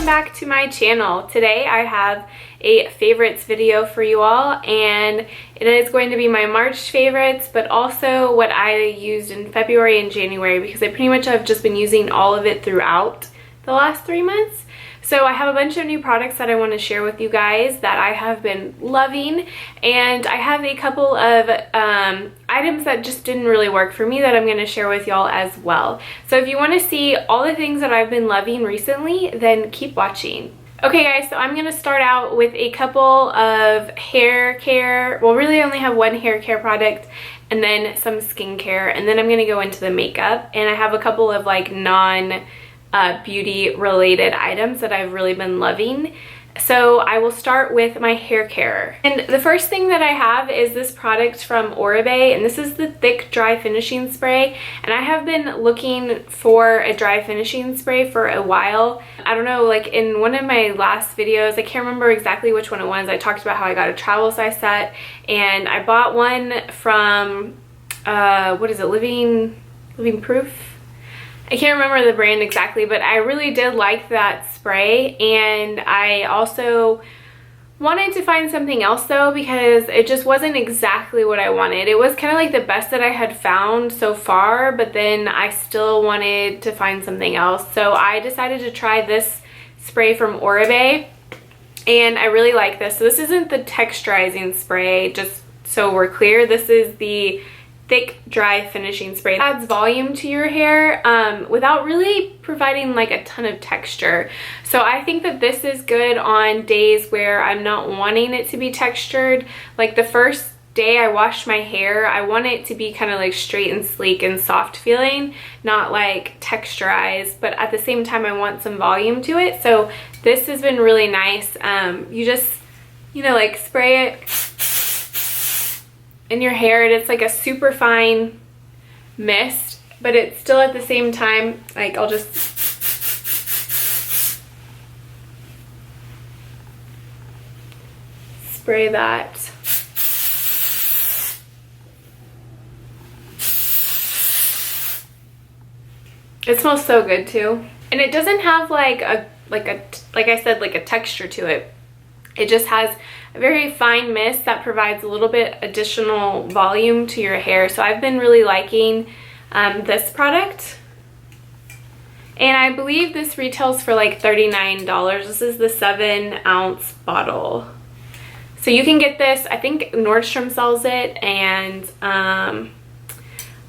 back to my channel. Today I have a favorites video for you all, and it is going to be my March favorites, but also what I used in February and January, because I pretty much have just been using all of it throughout the last 3 months. So I have a bunch of new products that I want to share with you guys that I have been loving, and I have a couple of items that just didn't really work for me that I'm going to share with y'all as well. So if you want to see all the things that I've been loving recently, then keep watching. Okay guys, so I'm going to start out with a couple of hair care. Well, really I only have one hair care product and then some skincare, and then I'm going to go into the makeup, and I have a couple of like beauty related items that I've really been loving. So I will start with my hair care. And the first thing that I have is this product from Oribe, and this is the Thick Dry Finishing Spray. And I have been looking for a dry finishing spray for a while. I don't know, like in one of my last videos, I can't remember exactly which one it was, I talked about how I got a travel size set, and I bought one from, what is it, Living Proof? I can't remember the brand exactly, but I really did like that spray, and I also wanted to find something else though, because it just wasn't exactly what I wanted. It was kind of like the best that I had found so far, but then I still wanted to find something else. So I decided to try this spray from Oribe, and I really like this. So this isn't the texturizing spray, just so we're clear. This is the Thick Dry Finishing Spray. It adds volume to your hair without really providing like a ton of texture. So I think that this is good on days where I'm not wanting it to be textured. Like the first day I wash my hair, I want it to be kind of like straight and sleek and soft feeling, not like texturized, but at the same time I want some volume to it. So this has been really nice. You just, you know, like spray it in your hair, and it's like a super fine mist, but it's still at the same time, like I'll just spray that. It smells so good too, and it doesn't have like I said, like a texture to it. It just has a very fine mist that provides a little bit additional volume to your hair. So I've been really liking this product. And I believe this retails for like $39. This is the 7-ounce bottle. So you can get this, I think Nordstrom sells it, and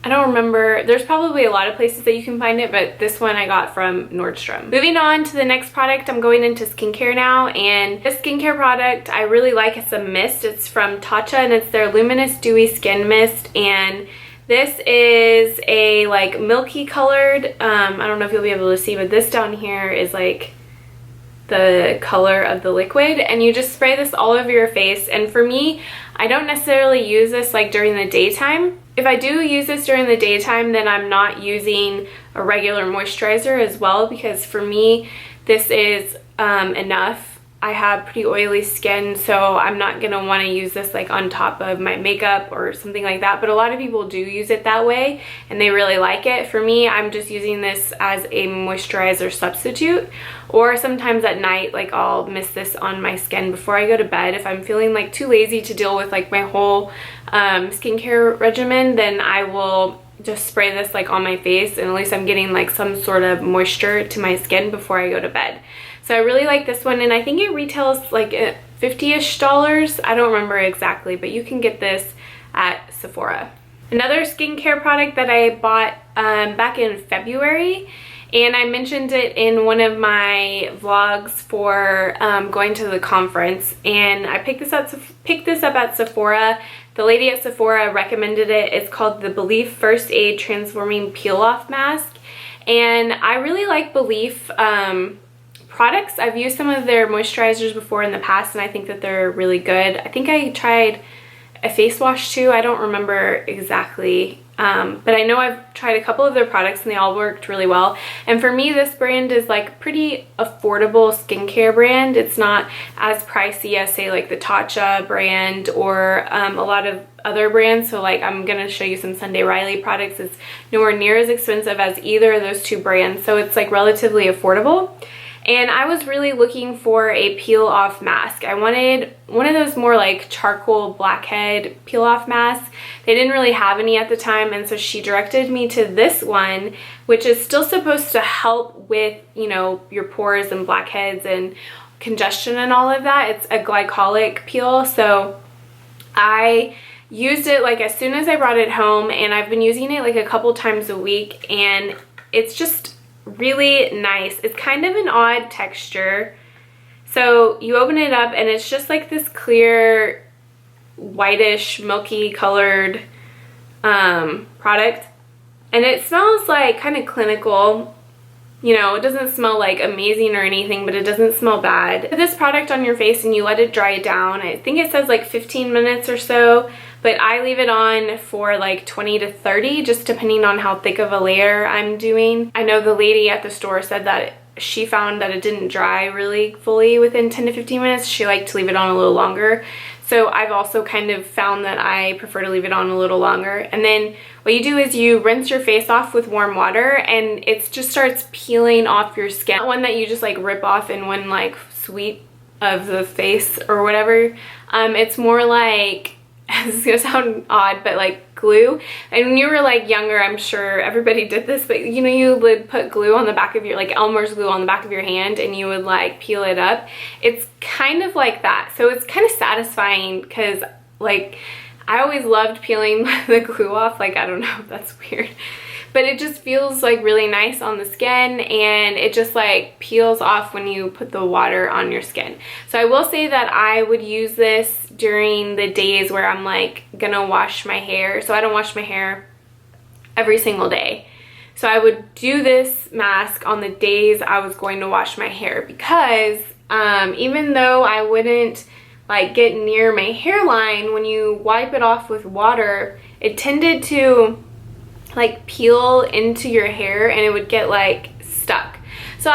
I don't remember, there's probably a lot of places that you can find it, but this one I got from Nordstrom. Moving on to the next product, I'm going into skincare now, and this skincare product I really like. It's a mist. It's from Tatcha, and it's their Luminous Dewy Skin Mist, and this is a like milky colored, I don't know if you'll be able to see, but this down here is like the color of the liquid, and you just spray this all over your face. And for me, I don't necessarily use this like during the daytime. If I do use this during the daytime, then I'm not using a regular moisturizer as well, because for me this is enough. I have pretty oily skin, so I'm not gonna want to use this like on top of my makeup or something like that, but a lot of people do use it that way and they really like it. For me, I'm just using this as a moisturizer substitute, or sometimes at night, like I'll mist this on my skin before I go to bed. If I'm feeling like too lazy to deal with like my whole skincare regimen, then I will just spray this like on my face, and at least I'm getting like some sort of moisture to my skin before I go to bed. So I really like this one, and I think it retails like $50-ish. I don't remember exactly, but you can get this at Sephora. Another skincare product that I bought back in February, and I mentioned it in one of my vlogs for going to the conference, and I picked this up at Sephora. The lady at Sephora recommended it. It's called the Belif First Aid Transforming Peel Off Mask, and I really like Belif products. I've used some of their moisturizers before in the past, and I think that they're really good. I think I tried a face wash too. I don't remember exactly, but I know I've tried a couple of their products and they all worked really well. And for me, this brand is like a pretty affordable skincare brand. It's not as pricey as say like the Tatcha brand or a lot of other brands. So like I'm gonna show you some Sunday Riley products. It's nowhere near as expensive as either of those two brands, so it's like relatively affordable. And I was really looking for a peel off mask. I wanted one of those more like charcoal blackhead peel off masks. They didn't really have any at the time, and so she directed me to this one, which is still supposed to help with, you know, your pores and blackheads and congestion and all of that. It's a glycolic peel, so I used it like as soon as I brought it home, and I've been using it like a couple times a week, and it's just really nice. It's kind of an odd texture. So you open it up and it's just like this clear, whitish, milky colored product. And it smells like kind of clinical. You know, it doesn't smell like amazing or anything, but it doesn't smell bad. Put this product on your face and you let it dry down. I think it says like 15 minutes or so, but I leave it on for like 20 to 30, just depending on how thick of a layer I'm doing. I know the lady at the store said that she found that it didn't dry really fully within 10 to 15 minutes. She liked to leave it on a little longer. So I've also kind of found that I prefer to leave it on a little longer. And then what you do is you rinse your face off with warm water, and it just starts peeling off your skin. Not one that you just like rip off in one like sweep of the face or whatever. It's more like, this is gonna sound odd, but like glue. And when you were like younger, I'm sure everybody did this, but you know, you would put glue on the back of your, like Elmer's glue on the back of your hand, and you would like peel it up. It's kind of like that. So it's kind of satisfying, because like I always loved peeling the glue off. Like, I don't know, that's weird, but it just feels like really nice on the skin, and it just like peels off when you put the water on your skin. So I will say that I would use this during the days where I'm like gonna wash my hair. So I don't wash my hair every single day. So I would do this mask on the days I was going to wash my hair, because even though I wouldn't like get near my hairline, when you wipe it off with water, it tended to like peel into your hair and it would get like stuck. So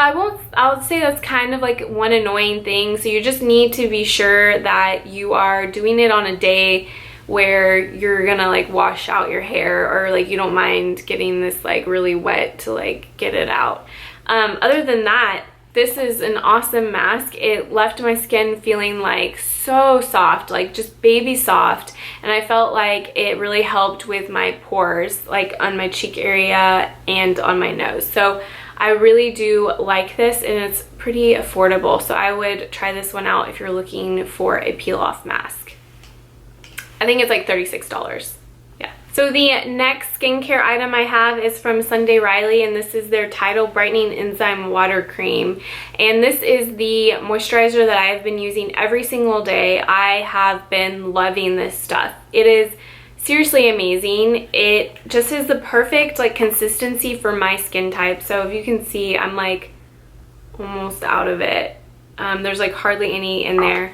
I'll say that's kind of like one annoying thing. So you just need to be sure that you are doing it on a day where you're gonna like wash out your hair, or like you don't mind getting this like really wet to like get it out. Other than that, this is an awesome mask. It left my skin feeling like so soft, like just baby soft. And I felt like it really helped with my pores, like on my cheek area and on my nose. So I really do like this, and it's pretty affordable. So I would try this one out if you're looking for a peel off mask. I think it's like $36. Yeah. So the next skincare item I have is from Sunday Riley, and this is their Tidal Brightening Enzyme Water Cream. And this is the moisturizer that I have been using every single day. I have been loving this stuff. It is seriously amazing. It just is the perfect like consistency for my skin type. So if you can see, I'm like almost out of it. There's like hardly any in there.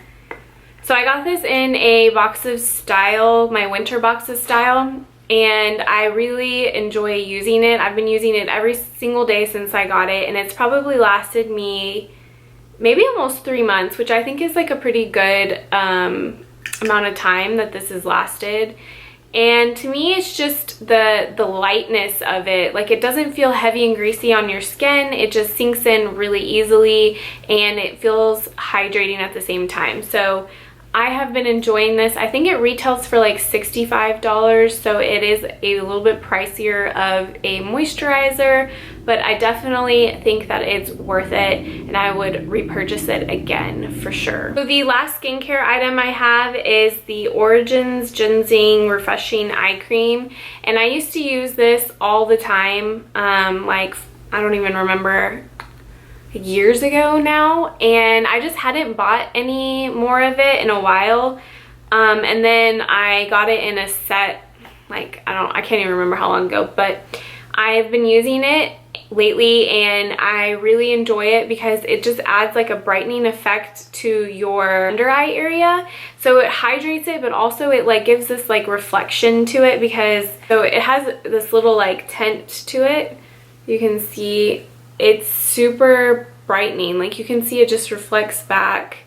So I got this in a box of Style, my winter box of Style, and I really enjoy using it. I've been using it every single day since I got it, and it's probably lasted me maybe almost 3 months, which I think is like a pretty good amount of time that this has lasted. And to me, it's just the lightness of it. Like, it doesn't feel heavy and greasy on your skin. It just sinks in really easily, and it feels hydrating at the same time. So I have been enjoying this. I think it retails for like $65, so it is a little bit pricier of a moisturizer, but I definitely think that it's worth it, and I would repurchase it again for sure. So the last skincare item I have is the Origins Ginseng Refreshing Eye Cream, and I used to use this all the time, like I don't even remember, years ago now, and I just hadn't bought any more of it in a while, and then I got it in a set, like I can't even remember how long ago, but I've been using it lately and I really enjoy it because it just adds like a brightening effect to your under eye area. So it hydrates it, but also it like gives this like reflection to it, because so it has this little like tint to it. You can see it's super brightening. Like you can see it just reflects back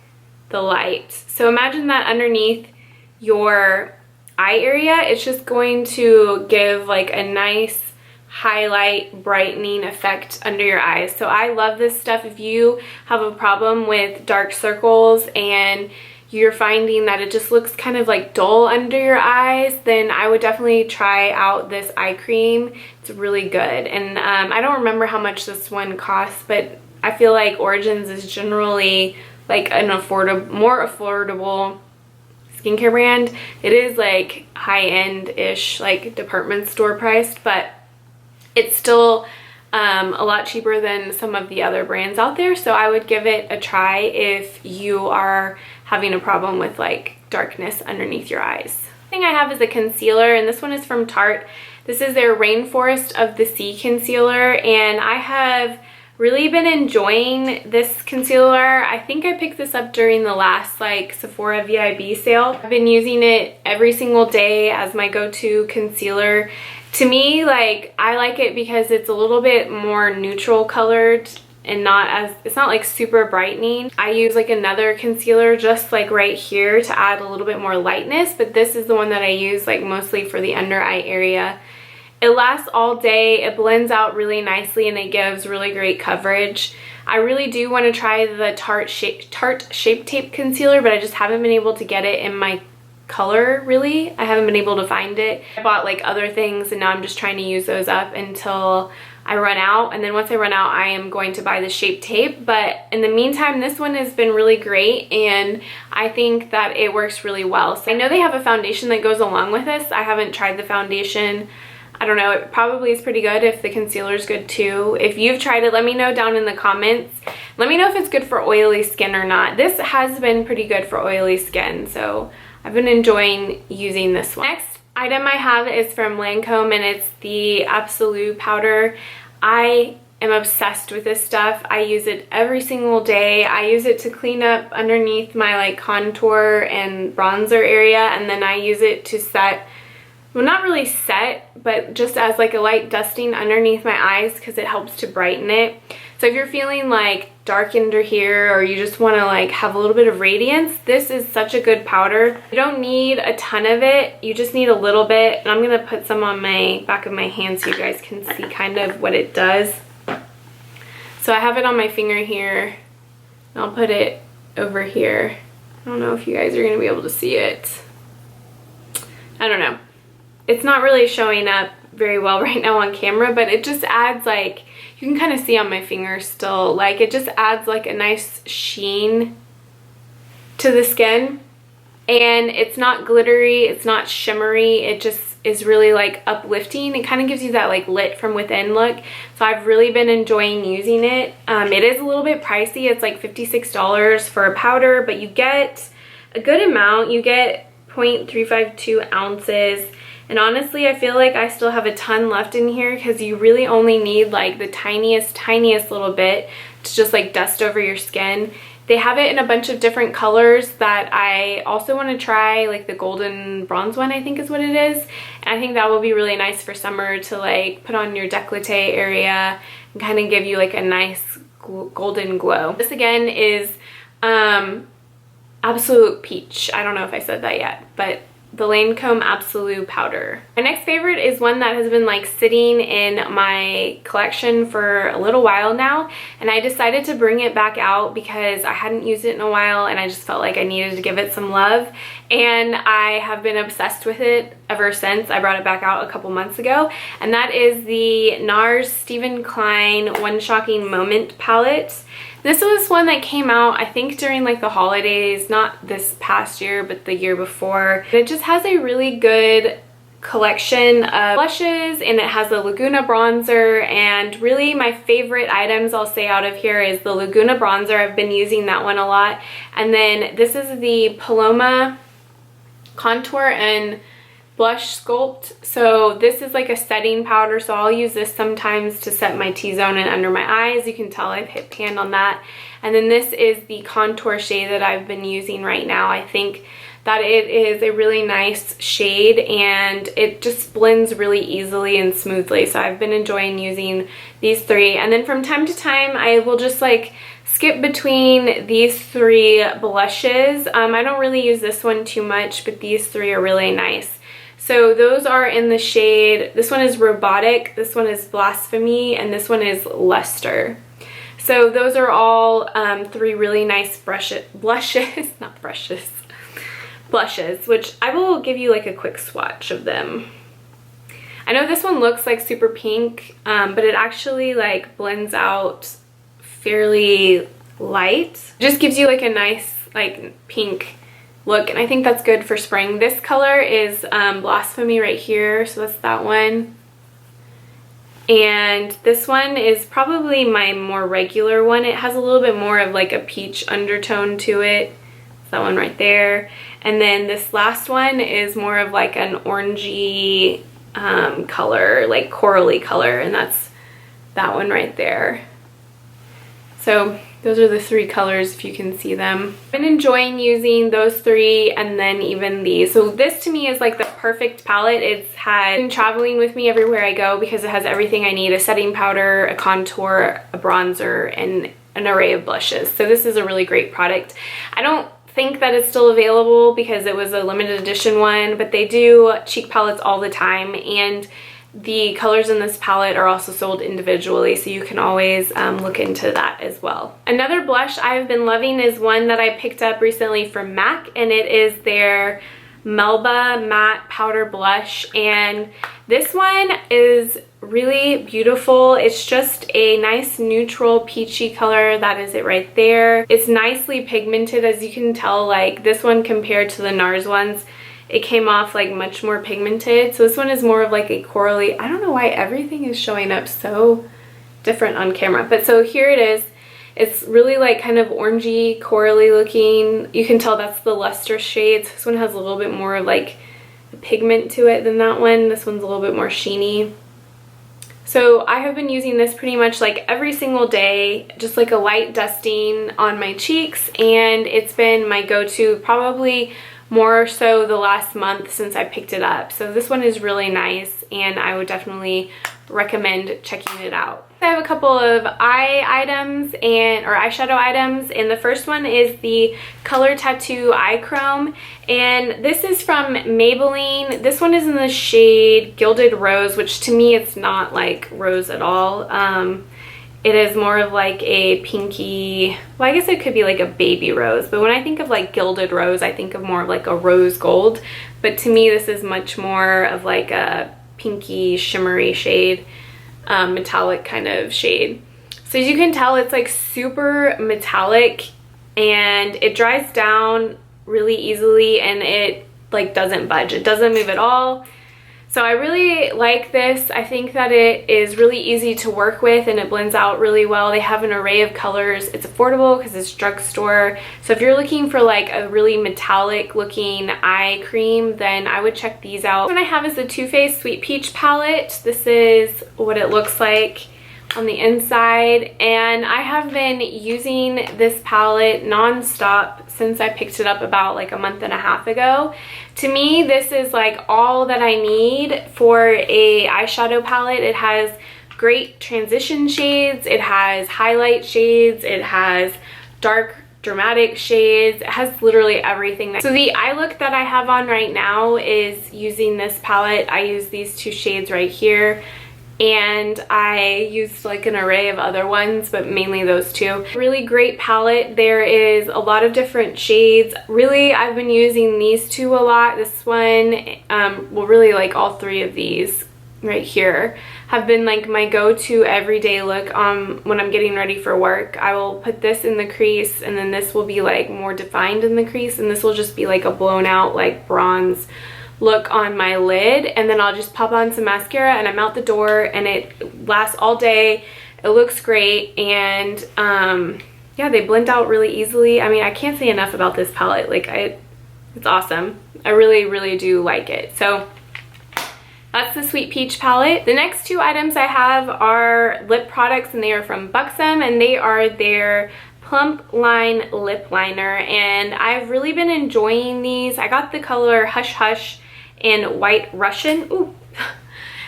the light. So imagine that underneath your eye area, it's just going to give like a nice highlight brightening effect under your eyes. So I love this stuff. If you have a problem with dark circles and you're finding that it just looks kind of like dull under your eyes, then I would definitely try out this eye cream. It's really good. And I don't remember how much this one costs, but I feel like Origins is generally like an more affordable skincare brand. It is like high-end-ish, like department store priced, but it's still a lot cheaper than some of the other brands out there. So I would give it a try if you are having a problem with like darkness underneath your eyes. The thing I have is a concealer, and this one is from Tarte. This is their Rainforest of the Sea concealer, and I have really been enjoying this concealer. I think I picked this up during the last like Sephora VIB sale. I've been using it every single day as my go-to concealer. To me, like, I like it because it's a little bit more neutral colored and it's not like super brightening. I use like another concealer just like right here to add a little bit more lightness, but this is the one that I use like mostly for the under eye area. It lasts all day, it blends out really nicely, and it gives really great coverage. I really do want to try the Tarte Shape Tape concealer, but I just haven't been able to get it in my color, really. I haven't been able to find it. I bought like other things, and now I'm just trying to use those up until I run out, and then once I run out, I am going to buy the Shape Tape. But in the meantime, this one has been really great, and I think that it works really well. So I know they have a foundation that goes along with this. I haven't tried the foundation. I don't know, it probably is pretty good if the concealer is good too. If you've tried it, let me know down in the comments. Let me know if it's good for oily skin or not. This has been pretty good for oily skin, so I've been enjoying using this one. Next item I have is from Lancome, and it's the Absolute powder. I am obsessed with this stuff. I use it every single day. I use it to clean up underneath my like contour and bronzer area, and then I use it to set, well, not really set, but just as like a light dusting underneath my eyes because it helps to brighten it. So if you're feeling like dark under here, or you just want to like have a little bit of radiance, this is such a good powder. You don't need a ton of it, you just need a little bit. And I'm going to put some on my back of my hand so you guys can see kind of what it does. So I have it on my finger here, and I'll put it over here. I don't know if you guys are going to be able to see it. I don't know. It's not really showing up very well right now on camera, but it just adds like, you can kind of see on my finger still, like it just adds like a nice sheen to the skin. And it's not glittery, it's not shimmery, it just is really like uplifting. It kind of gives you that like lit from within look. So I've really been enjoying using it. It is a little bit pricey, it's like $56 for a powder, but you get a good amount. You get 0.352 ounces. And honestly, I feel like I still have a ton left in here because you really only need like the tiniest little bit to just like dust over your skin. They have it in a bunch of different colors that I also want to try, like the golden bronze one I think is what it is. And I think that will be really nice for summer to like put on your décolleté area and kind of give you like a nice golden glow. This again is Absolute Peach. I don't know if I said that yet, but the Lancome Absolute powder. My next favorite is one that has been like sitting in my collection for a little while now, and I decided to bring it back out because I hadn't used it in a while and I just felt like I needed to give it some love, and I have been obsessed with it ever since. I brought it back out a couple months ago, and that is the NARS Stephen Klein One Shocking Moment palette. This was one that came out, I think, during like the holidays, not this past year, but the year before. It just has a really good collection of blushes, and it has a Laguna bronzer, and really my favorite items I'll say out of here is the Laguna bronzer. I've been using that one a lot. And then this is the Paloma contour and blush sculpt. So this is like a setting powder, so I'll use this sometimes to set my T-zone and under my eyes. You can tell I've hit pan on that. And then this is the contour shade that I've been using right now. I think that it is a really nice shade, and it just blends really easily and smoothly. So I've been enjoying using these three. And then from time to time, I will just like skip between these three blushes. I don't really use this one too much, but these three are really nice. So those are in the shade, this one is Robotic, this one is Blasphemy, and this one is Luster. So those are all 3 really nice blushes, which I will give you like a quick swatch of them. I know this one looks like super pink, but it actually like blends out fairly light. Just gives you like a nice like pink look, and I think that's good for spring. This color is Blasphemy right here, so that's that one. And this one is probably my more regular one. It has a little bit more of like a peach undertone to it. That one right there. And then this last one is more of like an orangey color, like corally color, and that's that one right there. So those are the 3 colors if you can see them. I've been enjoying using those 3 and then even these. So this to me is like the perfect palette. It's been traveling with me everywhere I go because it has everything I need: a setting powder, a contour, a bronzer, and an array of blushes. So this is a really great product. I don't think that it's still available because it was a limited edition one, but they do cheek palettes all the time, and the colors in this palette are also sold individually, so you can always look into that as well. Another blush I've been loving is one that I picked up recently from MAC, and it is their Melba Matte Powder Blush, and this one is really beautiful. It's just a nice neutral peachy color. That is it right there. It's nicely pigmented, as you can tell. Like this one compared to the NARS ones, it came off like much more pigmented. So this one is more of like a corally. I don't know why everything is showing up so different on camera, but so here it is. It's really like kind of orangey, corally looking. You can tell that's the Luster shades. This one has a little bit more of like a pigment to it than that one. This one's a little bit more sheeny. So I have been using this pretty much like every single day, just like a light dusting on my cheeks, and it's been my go-to probably more so the last month since I picked it up. So this one is really nice, and I would definitely recommend checking it out. I have a couple of eye items or eyeshadow items, and the first one is the Color Tattoo Eye Chrome, and this is from Maybelline. This one is in the shade Gilded Rose, which to me it's not like rose at all. It is more of like a pinky, well, I guess it could be like a baby rose, but when I think of like Gilded Rose, I think of more of like a rose gold, but to me this is much more of like a pinky shimmery shade, metallic kind of shade. So as you can tell, it's like super metallic, and it dries down really easily, and it like doesn't budge. It doesn't move at all. So I really like this. I think that it is really easy to work with, and it blends out really well. They have an array of colors. It's affordable because it's drugstore. So if you're looking for like a really metallic looking eye cream, then I would check these out. What I have is the Too Faced Sweet Peach palette. This is what it looks like on the inside, and I have been using this palette non-stop since I picked it up about like a month and a half ago. To me, this is like all that I need for a eyeshadow palette. It has great transition shades, it has highlight shades, it has dark dramatic shades. It has literally everything. So the eye look that I have on right now is using this palette. I use these 2 shades right here, and I used like an array of other ones, but mainly those 2. Really great palette. There is a lot of different shades. Really, I've been using these 2 a lot. This one, well, really like all 3 of these right here have been like my go-to everyday look when I'm getting ready for work. I will put this in the crease, and then this will be like more defined in the crease, and this will just be like a blown out like bronze look on my lid, and then I'll just pop on some mascara and I'm out the door, and it lasts all day. It looks great, and yeah, they blend out really easily. I mean, I can't say enough about this palette. Like, it's awesome. I really do like it. So that's the Sweet Peach palette. The next 2 items I have are lip products, and they are from Buxom, and they are their Plump Line Lip Liner, and I've really been enjoying these. I got the color Hush Hush and White Russian. Ooh.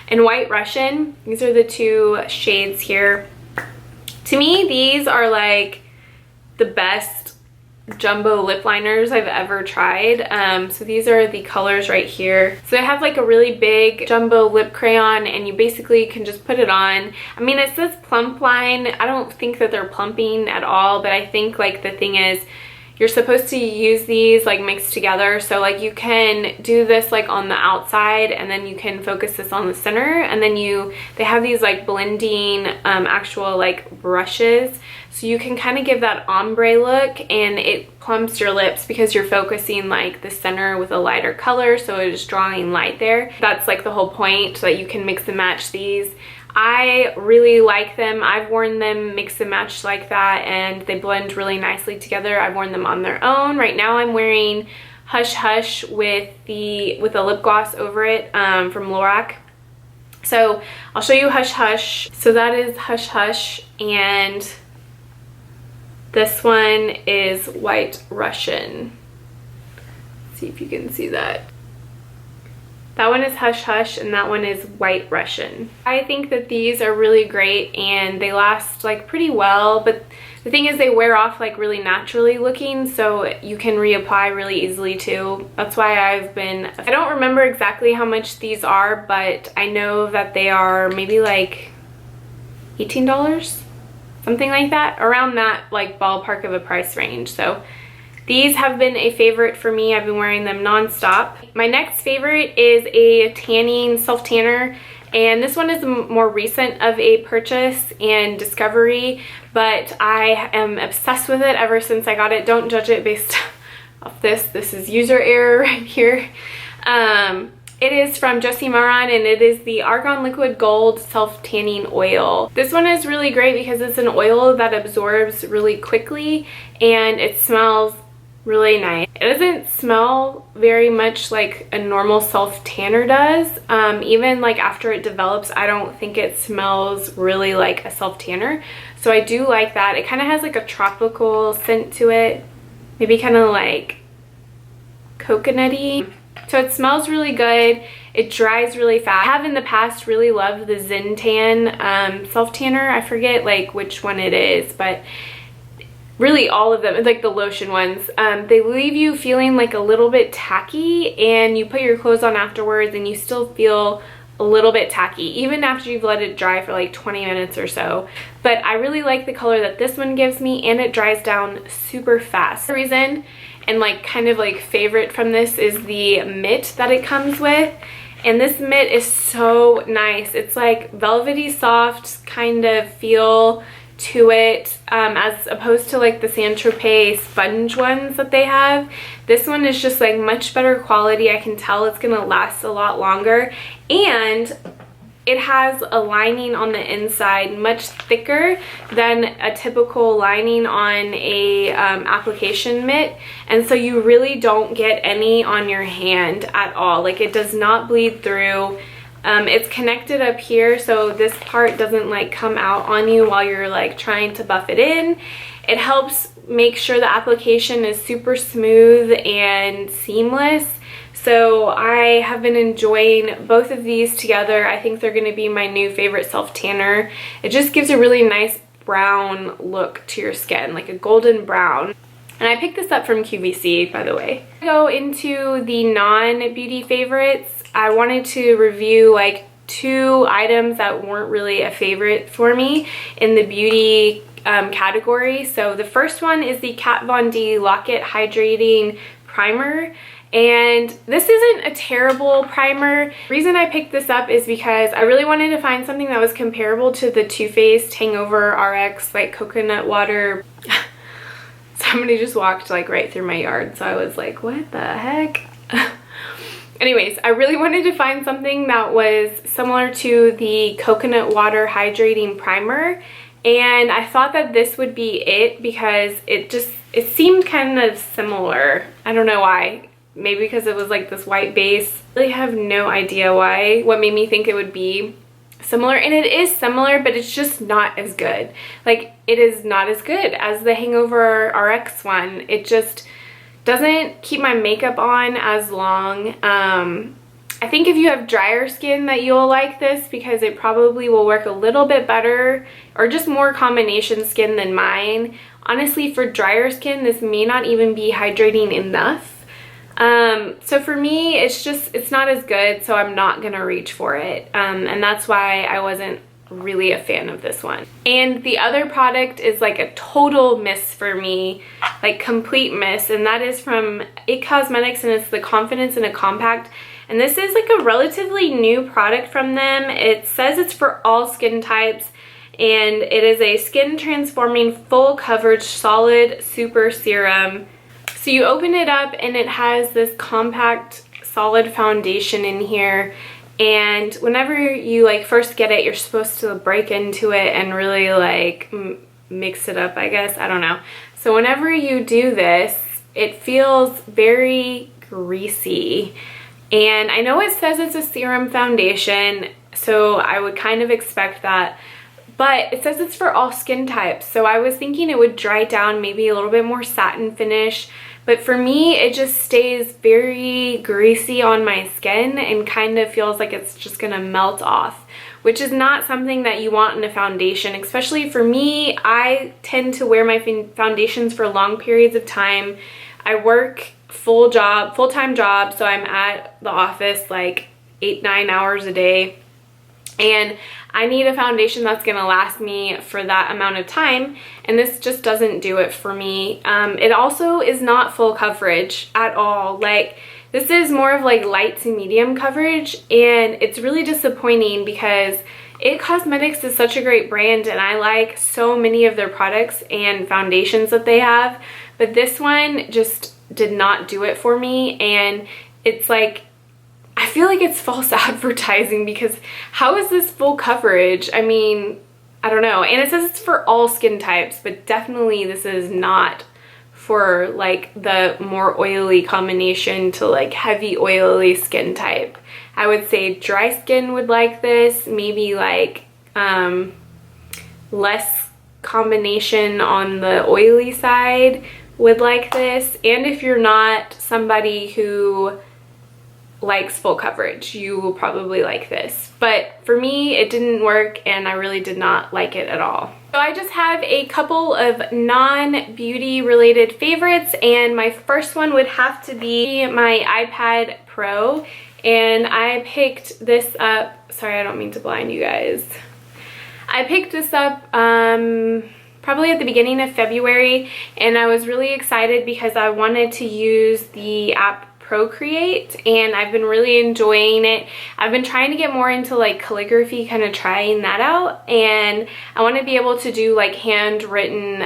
And White Russian. These are the 2 shades here. To me, these are like the best jumbo lip liners I've ever tried. So these are the colors right here. So they have like a really big jumbo lip crayon, and you basically can just put it on. I mean, it says plump line. I don't think that they're plumping at all, but I think like the thing is, you're supposed to use these like mixed together. So like you can do this like on the outside, and then you can focus this on the center, and then they have these like blending actual like brushes. So you can kind of give that ombre look, and it plumps your lips because you're focusing like the center with a lighter color. So it is drawing light there. That's like the whole point, so that you can mix and match these. I really like them. I've worn them mix and match like that, and they blend really nicely together. I've worn them on their own. Right now I'm wearing Hush Hush with a lip gloss over it from Lorac. So I'll show you Hush Hush. So that is Hush Hush, and this one is White Russian. Let's see if you can see that. That one is Hush Hush, and that one is White Russian. I think that these are really great, and they last like pretty well, but the thing is they wear off like really naturally looking, so you can reapply really easily too. That's why I don't remember exactly how much these are, but I know that they are maybe like $18, something like that, around that like ballpark of a price range. So these have been a favorite for me. I've been wearing them non-stop. My next favorite is a tanning self-tanner, and this one is more recent of a purchase and discovery, but I am obsessed with it ever since I got it. Don't judge it based off this. This is user error right here. It is from Josie Maran, and it is the Argan Liquid Gold Self-Tanning Oil. This one is really great because it's an oil that absorbs really quickly, and it smells really nice. It doesn't smell very much like a normal self-tanner does. Even like after it develops, I don't think it smells really like a self-tanner. So I do like that. It kind of has like a tropical scent to it, maybe kind of like coconutty. So it smells really good. It dries really fast. I have in the past really loved the Zentan self-tanner. I forget like which one it is, but really all of them, like the lotion ones, they leave you feeling like a little bit tacky, and you put your clothes on afterwards and you still feel a little bit tacky even after you've let it dry for like 20 minutes or so. But I really like the color that this one gives me, and it dries down super fast. The reason and like kind of like favorite from this is the mitt that it comes with, and this mitt is so nice. It's like velvety soft kind of feel to it, as opposed to like the Saint Tropez sponge ones that they have. This one is just like much better quality. I can tell it's gonna last a lot longer, and it has a lining on the inside much thicker than a typical lining on a application mitt, and so you really don't get any on your hand at all. Like it does not bleed through. It's connected up here, so this part doesn't like come out on you while you're like trying to buff it in. It helps make sure the application is super smooth and seamless. So I have been enjoying both of these together. I think they're going to be my new favorite self-tanner. It just gives a really nice brown look to your skin, like a golden brown. And I picked this up from QVC, by the way. Go into the non-beauty favorites. I wanted to review like 2 items that weren't really a favorite for me in the beauty category. So the first one is the Kat Von D Lock-It Hydrating Primer. And this isn't a terrible primer. The reason I picked this up is because I really wanted to find something that was comparable to the Too Faced Hangover RX like coconut water. Somebody just walked like right through my yard, so I was like, what the heck? Anyways, I really wanted to find something that was similar to the coconut water hydrating primer, and I thought that this would be it because it seemed kind of similar. I don't know why. Maybe because it was like this white base. I really have no idea why. What made me think it would be similar, and it is similar, but it's just not as good. Like, it is not as good as the Hangover RX one. It just doesn't keep my makeup on as long. I think if you have drier skin that you'll like this because it probably will work a little bit better, or just more combination skin than mine. Honestly, for drier skin, this may not even be hydrating enough. So for me, it's not as good, so I'm not gonna reach for it. And that's why I wasn't really a fan of this one. And the other product is like a total miss for me, like complete miss, and that is from IT Cosmetics, and it's the Confidence in a Compact. And this is like a relatively new product from them. It says it's for all skin types, and it is a skin transforming full coverage solid super serum. So you open it up and it has this compact solid foundation in here, and whenever you like first get it, you're supposed to break into it and really like mix it up, I guess. I don't know. So whenever you do this, it feels very greasy. And I know it says it's a serum foundation, so I would kind of expect that, but it says it's for all skin types. So I was thinking it would dry down, maybe a little bit more satin finish, but for me, it just stays very greasy on my skin and kind of feels like it's just gonna melt off, which is not something that you want in a foundation. Especially for me, I tend to wear my foundations for long periods of time. I work full-time job, so I'm at the office like 8-9 hours a day, and I need a foundation that's gonna last me for that amount of time, and this just doesn't do it for me. It also is not full coverage at all. Like, this is more of like light to medium coverage, and it's really disappointing because IT Cosmetics is such a great brand, and I like so many of their products and foundations that they have, but this one just did not do it for me. And it's like, I feel like it's false advertising, because how is this full coverage? I mean, I don't know. And it says it's for all skin types, but definitely this is not for like the more oily combination to like heavy oily skin type. I would say dry skin would like this, maybe like less combination on the oily side would like this. And if you're not somebody who likes full coverage, you will probably like this. But for me, it didn't work, and I really did not like it at all. So I just have a couple of non-beauty related favorites, and my first one would have to be my iPad Pro. And I picked this up, sorry, I don't mean to blind you guys. I picked this up probably at the beginning of February, and I was really excited because I wanted to use the app Procreate, and I've been really enjoying it. I've been trying to get more into like calligraphy, kind of trying that out, and I want to be able to do like handwritten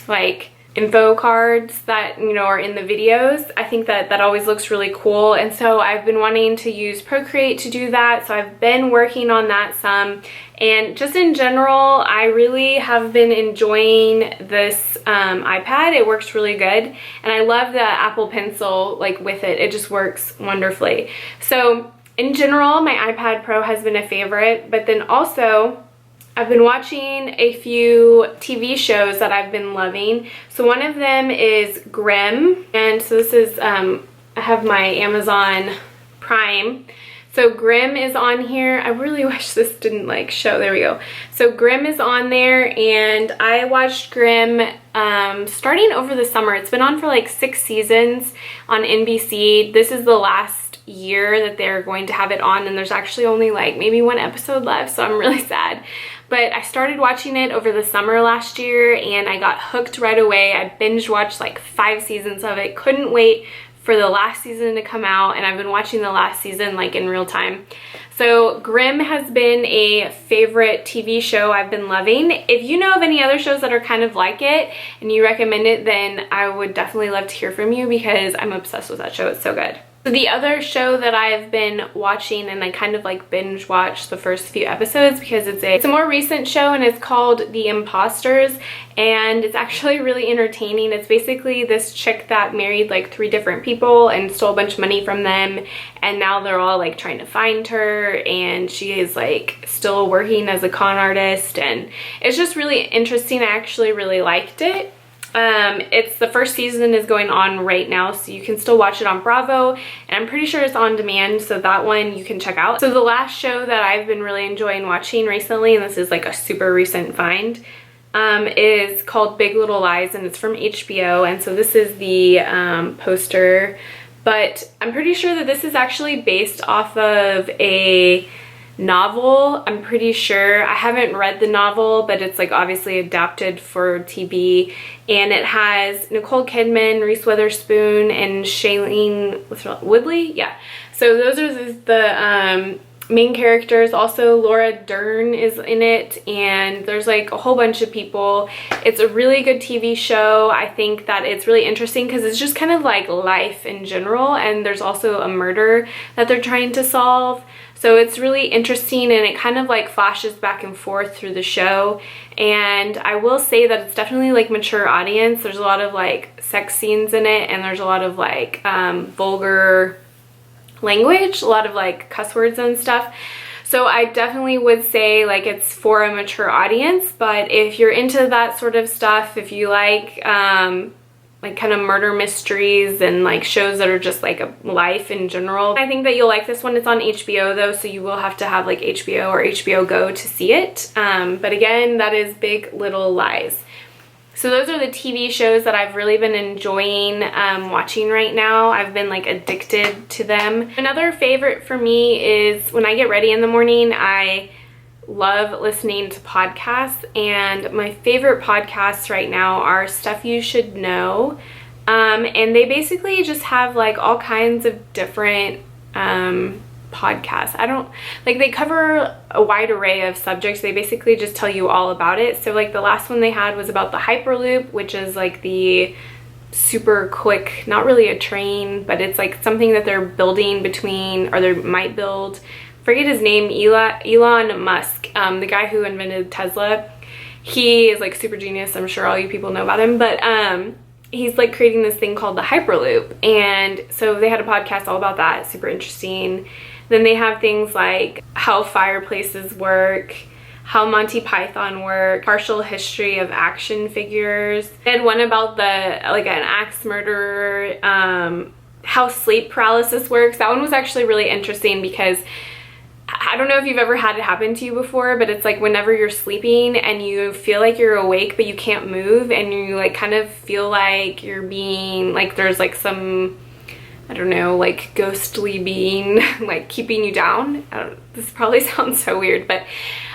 like info cards that, you know, are in the videos. I think that always looks really cool, and so I've been wanting to use Procreate to do that, so I've been working on that some. And just in general, I really have been enjoying this iPad. It works really good, and I love the Apple Pencil like with it. It just works wonderfully. So in general, my iPad Pro has been a favorite, but then also I've been watching a few TV shows that I've been loving. So one of them is Grimm, and so this is, I have my Amazon Prime. So Grimm is on here. I really wish this didn't like show. There we go. So Grimm is on there, and I watched Grimm starting over the summer. It's been on for like 6 seasons on NBC. This is the last year that they're going to have it on, and there's actually only like maybe 1 episode left, so I'm really sad. But I started watching it over the summer last year, and I got hooked right away. I binge watched like 5 seasons of it. Couldn't wait for the last season to come out, and I've been watching the last season like in real time. So Grimm has been a favorite TV show I've been loving. If you know of any other shows that are kind of like it and you recommend it, then I would definitely love to hear from you, because I'm obsessed with that show. It's so good. So the other show that I've been watching, and I kind of like binge watched the first few episodes because it's a more recent show, and it's called The Imposters, and it's actually really entertaining. It's basically this chick that married like 3 different people and stole a bunch of money from them, and now they're all like trying to find her, and she is like still working as a con artist, and it's just really interesting. I actually really liked it. It's the first season is going on right now, so you can still watch it on Bravo, and I'm pretty sure it's on demand, so that one you can check out. So the last show that I've been really enjoying watching recently, and this is like a super recent find, is called Big Little Lies, and it's from HBO. And so this is the poster, but I'm pretty sure that this is actually based off of a novel. I'm pretty sure. I haven't read the novel, but it's like obviously adapted for TV, and it has Nicole Kidman, Reese Witherspoon, and Shailene Woodley. Yeah, so those are the main characters. Also Laura Dern is in it, and there's like a whole bunch of people. It's a really good TV show. I think that it's really interesting because it's just kind of like life in general, and there's also a murder that they're trying to solve. So it's really interesting, and it kind of like flashes back and forth through the show. And I will say that it's definitely like mature audience. There's a lot of like sex scenes in it, and there's a lot of like vulgar language, a lot of like cuss words and stuff. So I definitely would say like it's for a mature audience, but if you're into that sort of stuff, if you like kind of murder mysteries and like shows that are just like a life in general, I think that you'll like this one. It's on HBO though, so you will have to have like HBO or HBO Go to see it. But again, that is Big Little Lies. So those are the TV shows that I've really been enjoying watching right now. I've been like addicted to them. Another favorite for me is when I get ready in the morning, I love listening to podcasts, and my favorite podcasts right now are Stuff You Should Know, and they basically just have like all kinds of different podcasts. They cover a wide array of subjects. They basically just tell you all about it. So like the last one they had was about the Hyperloop, which is like the super quick, not really a train, but it's like something that they're building between, or they might build, forget his name, Elon Musk, the guy who invented Tesla. He is like super genius. I'm sure all you people know about him, but he's like creating this thing called the Hyperloop. And so they had a podcast all about that, super interesting. Then they have things like how fireplaces work, how Monty Python work, partial history of action figures. They had one about an axe murderer, how sleep paralysis works. That one was actually really interesting because I don't know if you've ever had it happen to you before, but it's like whenever you're sleeping and you feel like you're awake but you can't move, and you like kind of feel like you're being like, there's like some, I don't know, like ghostly being like keeping you down. This probably sounds so weird, but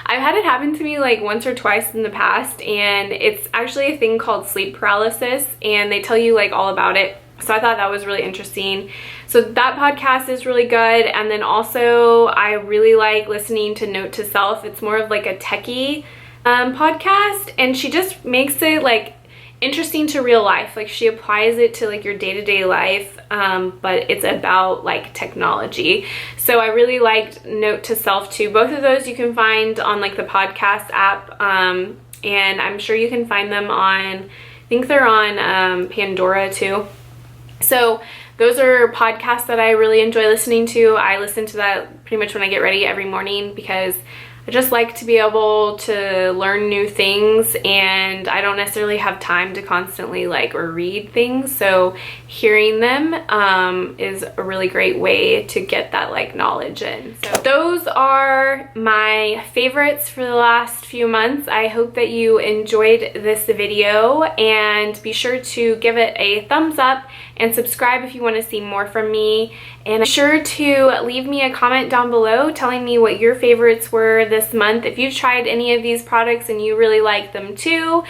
I've had it happen to me like once or twice in the past, and it's actually a thing called sleep paralysis, and they tell you like all about it. So I thought that was really interesting. So that podcast is really good. And then also I really like listening to Note to Self. It's more of like a techie podcast, and she just makes it like interesting to real life. Like she applies it to like your day-to-day life, but it's about like technology. So I really liked Note to Self too. Both of those you can find on like the podcast app, and I'm sure you can find them on, I think they're on Pandora too. So those are podcasts that I really enjoy listening to. I listen to that pretty much when I get ready every morning because I just like to be able to learn new things, and I don't necessarily have time to constantly like read things. So hearing them is a really great way to get that like knowledge in. So those are my favorites for the last few months. I hope that you enjoyed this video, and be sure to give it a thumbs up and subscribe if you want to see more from me. And be sure to leave me a comment down below telling me what your favorites were this month. If you've tried any of these products and you really like them too,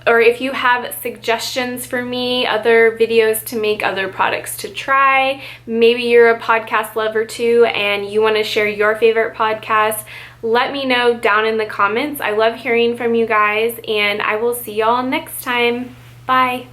or if you have suggestions for me, other videos to make, other products to try, maybe you're a podcast lover too and you want to share your favorite podcast, let me know down in the comments. I love hearing from you guys, and I will see y'all next time. Bye.